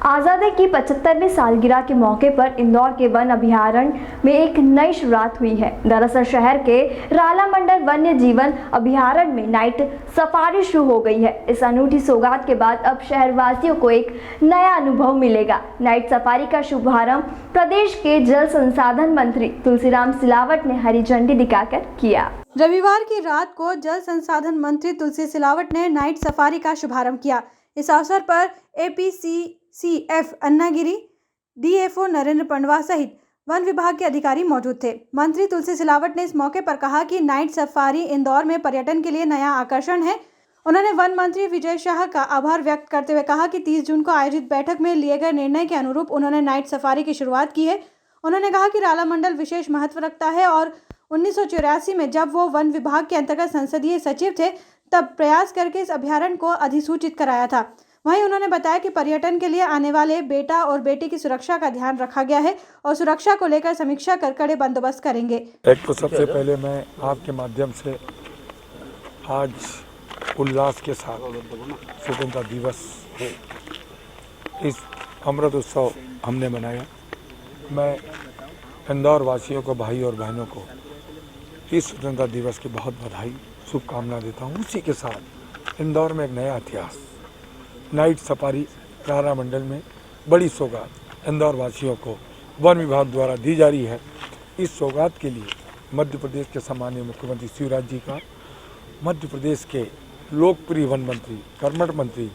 आज़ादी की 75वीं सालगिरह के मौके पर इंदौर के वन अभयारण्य में एक नई शुरुआत हुई है। दरअसल शहर के राला मंडल वन्य जीवन अभयारण्य में नाइट सफारी शुरू हो गई है। इस अनूठी सौगात के बाद अब शहरवासियों को एक नया अनुभव मिलेगा। नाइट सफारी का शुभारंभ प्रदेश के जल संसाधन मंत्री तुलसीराम सिलावट ने हरी झंडी दिखाकर किया। रविवार की रात को जल संसाधन मंत्री तुलसी सिलावट ने नाइट सफारी का शुभारंभ किया। इस अवसर पर APCCF अन्नागिरी, DFO नरेंद्र पंडवा सहित वन विभाग के अधिकारी मौजूद थे। मंत्री तुलसी सिलावट ने इस मौके पर कहा कि नाइट सफारी इंदौर में पर्यटन के लिए नया आकर्षण है। उन्होंने वन मंत्री विजय शाह का आभार व्यक्त करते हुए कहा कि 30 जून को आयोजित बैठक में लिए गए निर्णय के अनुरूप उन्होंने नाइट सफारी की शुरुआत की है। उन्होंने कहा कि राला मंडल विशेष महत्व रखता है और 1984 में जब वो वन विभाग के अंतर्गत संसदीय सचिव थे तब प्रयास करके इस अभ्यारण्य को अधिसूचित कराया था। वहीं उन्होंने बताया कि पर्यटन के लिए आने वाले बेटा और बेटी की सुरक्षा का ध्यान रखा गया है और सुरक्षा को लेकर समीक्षा कर कड़े बंदोबस्त करेंगे। एक तो सबसे पहले मैं आपके माध्यम से आज उल्लास के साथ स्वतंत्रता दिवस इस अमृत उत्सव हमने मनाया। मैं इंदौर वासियों को, भाई और बहनों को इस स्वतंत्रता दिवस की बहुत बधाई, शुभकामना देता हूँ। उसी के साथ इंदौर में एक नया इतिहास, नाइट सफारी राला मंडल में बड़ी सौगात इंदौर वासियों को वन विभाग द्वारा दी जा रही है। इस सौगात के लिए मध्य प्रदेश के सम्माननीय मुख्यमंत्री शिवराज जी का, मध्य प्रदेश के लोकप्रिय वन मंत्री, कर्मठ मंत्री,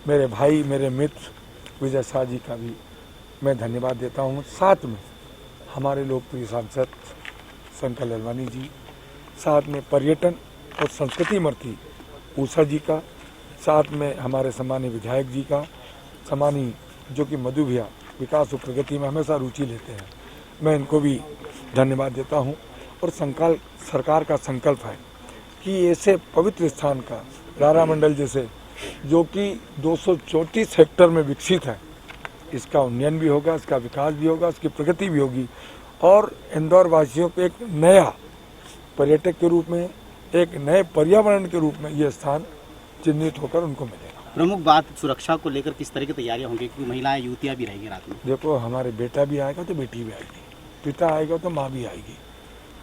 मेरे भाई, मेरे मित्र विजय शाह जी का भी मैं धन्यवाद देता हूँ। साथ में हमारे लोकप्रिय सांसद शंकर ललवानी जी, साथ में पर्यटन और संस्कृति मंत्री उषा जी का, साथ में हमारे सम्मानीय विधायक जी का, सम्मानीय जो कि मधु भैया विकास और प्रगति में हमेशा रुचि लेते हैं, मैं इनको भी धन्यवाद देता हूं। और सरकार का संकल्प है कि ऐसे पवित्र स्थान का राला मंडल जैसे जो कि 234 हेक्टेयर में विकसित है, इसका उन्नयन भी होगा, इसका विकास भी होगा, इसकी प्रगति भी होगी और इंदौर वासियों को एक नया पर्यटक के रूप में, एक नए पर्यावरण के रूप में यह स्थान चिन्हित होकर उनको मिलेगा। प्रमुख बात सुरक्षा को लेकर किस तरह की तैयारियां होंगी, क्योंकि महिलाएं, युवतियां भी रहेंगी रात में? देखो, हमारे बेटा भी आएगा तो बेटी भी आएगी, पिता आएगा तो माँ भी आएगी,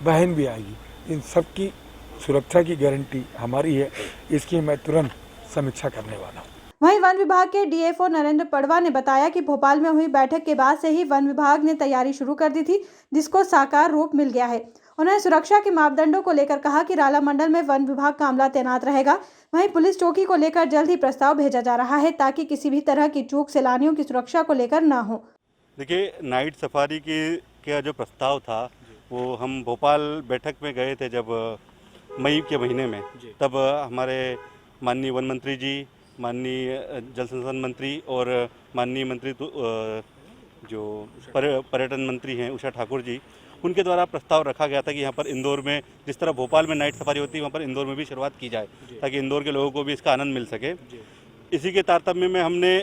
बहन भी आएगी। इन सब की सुरक्षा की गारंटी हमारी है। इसकी मैं तुरंत समीक्षा करने वाला हूँ। वहीं वन विभाग के DFO नरेंद्र पंडवा ने बताया कि भोपाल में हुई बैठक के बाद से ही वन विभाग ने तैयारी शुरू कर दी थी, जिसको साकार रूप मिल गया है। उन्होंने सुरक्षा के मापदंडों को लेकर कहा कि राला मंडल में वन विभाग का अमला तैनात रहेगा। वहीं पुलिस चौकी को लेकर जल्द ही प्रस्ताव भेजा जा रहा है ताकि किसी भी तरह की चूक सैलानियों की सुरक्षा को लेकर न हो। देखिए, नाइट सफारी का जो प्रस्ताव था वो हम भोपाल बैठक में गए थे जब मई के महीने में, तब हमारे माननीय वन मंत्री जी, माननीय जल संसाधन मंत्री और माननीय मंत्री जो पर्यटन मंत्री हैं उषा ठाकुर जी, उनके द्वारा प्रस्ताव रखा गया था कि यहाँ पर इंदौर में जिस तरह भोपाल में नाइट सफारी होती है वहाँ पर इंदौर में भी शुरुआत की जाए ताकि इंदौर के लोगों को भी इसका आनंद मिल सके। इसी के तारतम्य में हमने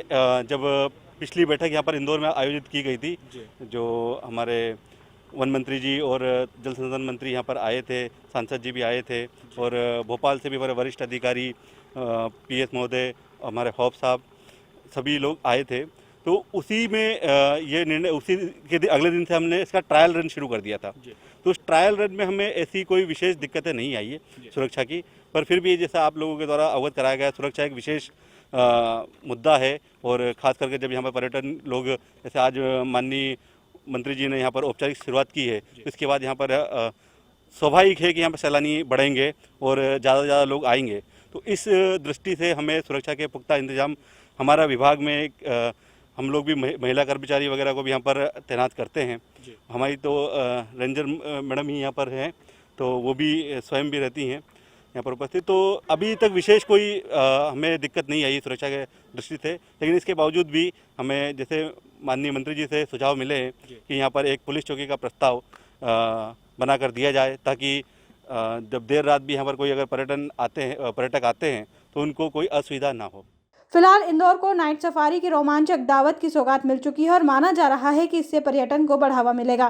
जब पिछली बैठक यहाँ पर इंदौर में आयोजित की गई थी, जो हमारे वन मंत्री जी और जल संसाधन मंत्री यहाँ पर आए थे, सांसद जी भी आए थे और भोपाल से भी हमारे वरिष्ठ अधिकारी PS महोदय, हमारे हॉप साहब, सभी लोग आए थे। तो उसी में ये निर्णय, उसी के अगले दिन से हमने इसका ट्रायल रन शुरू कर दिया था। तो उस ट्रायल रन में हमें ऐसी कोई विशेष दिक्कतें नहीं आई है सुरक्षा की, पर फिर भी जैसा आप लोगों के द्वारा अवगत कराया गया, सुरक्षा एक विशेष मुद्दा है। और ख़ास करके जब यहाँ पर पर्यटन लोग, जैसे आज माननीय मंत्री जी ने यहाँ पर औपचारिक शुरुआत की है, इसके बाद यहाँ पर स्वाभाविक है कि यहाँ पर सैलानी बढ़ेंगे और ज़्यादा से ज़्यादा लोग आएंगे। तो इस दृष्टि से हमें सुरक्षा के पुख्ता इंतजाम, हमारा विभाग में हम लोग भी महिला कर्मचारी वगैरह को भी यहाँ पर तैनात करते हैं। हमारी तो रेंजर मैडम ही यहाँ पर हैं, तो वो भी स्वयं भी रहती हैं यहाँ पर उपस्थित। तो अभी तक विशेष कोई हमें दिक्कत नहीं आई सुरक्षा के दृष्टि से, लेकिन इसके बावजूद भी हमें जैसे माननीय मंत्री जी से सुझाव मिले हैं कि यहाँ पर एक पुलिस चौकी का प्रस्ताव बना कर दिया जाए ताकि जब देर रात भी यहाँ पर कोई अगर पर्यटक आते हैं तो उनको कोई असुविधा ना हो। फिलहाल इंदौर को नाइट सफारी की रोमांचक दावत की सौगात मिल चुकी है और माना जा रहा है कि इससे पर्यटन को बढ़ावा मिलेगा।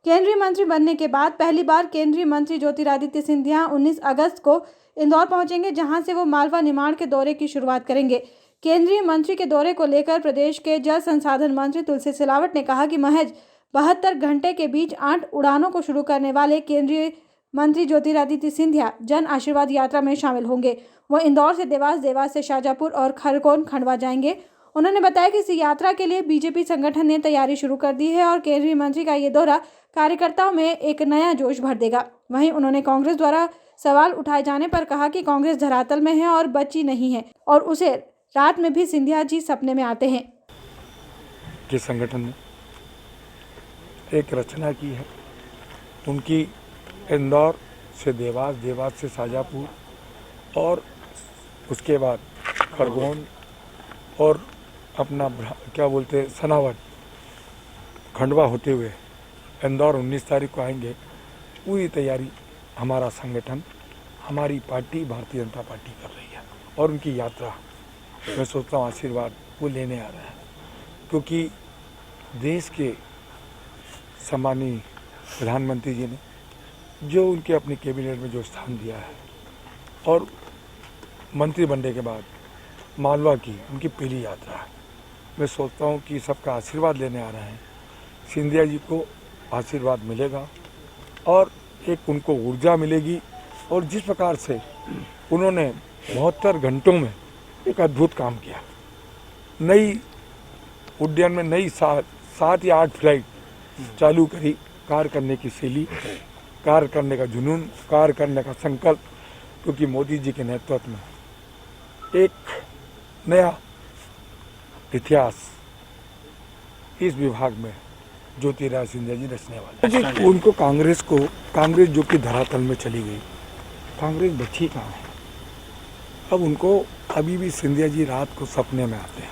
केंद्रीय मंत्री बनने के बाद पहली बार केंद्रीय मंत्री ज्योतिरादित्य सिंधिया 19 अगस्त को इंदौर पहुंचेंगे, जहां से वो मालवा निमाड़ के दौरे की शुरुआत करेंगे। केंद्रीय मंत्री के दौरे को लेकर प्रदेश के जल संसाधन मंत्री तुलसी सिलावट ने कहा कि महज 72 घंटे के बीच 8 उड़ानों को शुरू करने वाले केंद्रीय मंत्री ज्योतिरादित्य सिंधिया जन आशीर्वाद यात्रा में शामिल होंगे। वो इंदौर से देवास, देवास से शाजापुर और खरगोन खंडवा जाएंगे। उन्होंने बताया कि इस यात्रा के लिए बीजेपी संगठन ने तैयारी शुरू कर दी है और केंद्रीय मंत्री का ये दौरा कार्यकर्ताओं में एक नया जोश भर देगा। वहीं उन्होंने कांग्रेस द्वारा सवाल उठाए जाने पर कहा कि कांग्रेस धरातल में है और बची नहीं है और उसे रात में भी सिंधिया जी सपने में आते हैं। कि संगठन ने एक रचना की है, उनकी इंदौर से देवास, देवास से शाजापुर और उसके बाद खरगोन और अपना क्या बोलते सनावट खंडवा होते हुए इंदौर 19 तारीख को आएंगे। पूरी तैयारी हमारा संगठन, हमारी पार्टी भारतीय जनता पार्टी कर रही है और उनकी यात्रा मैं सोचता हूँ आशीर्वाद वो लेने आ रहे हैं, क्योंकि देश के सम्मानीय प्रधानमंत्री जी ने जो उनके अपने कैबिनेट में जो स्थान दिया है और मंत्री बनने के बाद मालवा की उनकी पहली यात्रा है। मैं सोचता हूँ कि सबका आशीर्वाद लेने आ रहे हैं। सिंधिया जी को आशीर्वाद मिलेगा और एक उनको ऊर्जा मिलेगी और जिस प्रकार से उन्होंने 72 घंटों में एक अद्भुत काम किया, नई उड्डयन में नई 7 या 8 फ्लाइट चालू करी, कार्य करने की शैली, कार्य करने का जुनून, कार्य करने का संकल्प, क्योंकि मोदी जी के नेतृत्व में एक नया इतिहास इस विभाग में ज्योतिरादित्य सिंधिया जी रचने वाले हैं। उनको कांग्रेस जो कि धरातल में चली गई, कांग्रेस बची कहाँ है? अब उनको अभी भी सिंधिया जी रात को सपने में आते हैं।